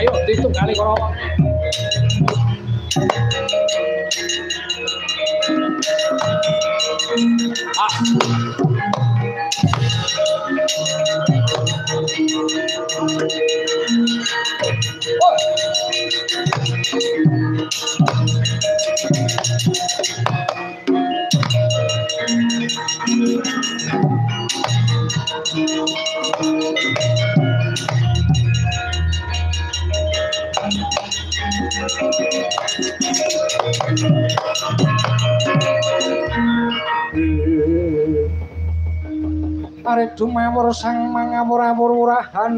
Ayo ditung kali karo Arep dumawur sang mangawur-awur wurahan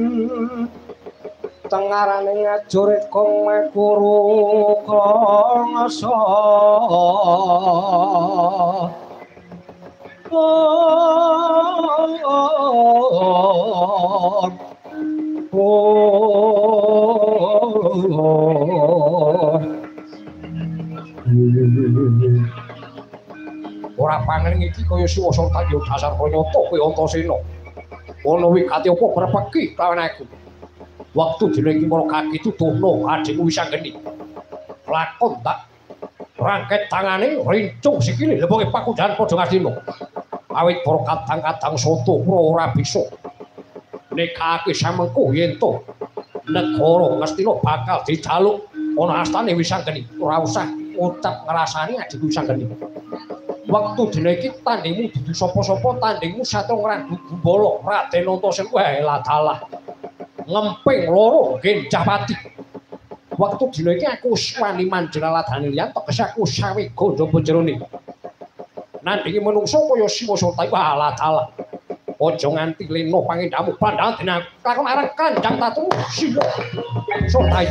tengarane ngajurit kong makuru kongso ora pangeling iki kaya suwasa tanyo dasar pranyata kaya Antasena. Ana wigati apa berpeki lawan aku. Waktu dina iki para kaki tutuhno adikku wis anggeni. Lakon tak rangket tangane rincung sikile leboke pakudahan padha ngastina. Awit para kadang-kadang soto ora bisa nekake samengko yen to negara Ngastina bakal dijaluk ana astane wis anggeni. Ora usah ngucap ngrasani adikku wis anggeni. Waktu dina iki tandingmu dudu sapa-sapa, tandingmu Satya Ngrandu Gumbala Raden Antasena. Wah ladalah ngemping loro Genjapati. Waktu dina iki aku wis wani manjlaladane liyan tegese aku sawi gondo benjerone. Nandingi menungso kaya Siwa Surta. Wah ladalah aja nganti lena pangindahmu pandhangan dina lakon areng Kanjang Tatu Siwa Surta.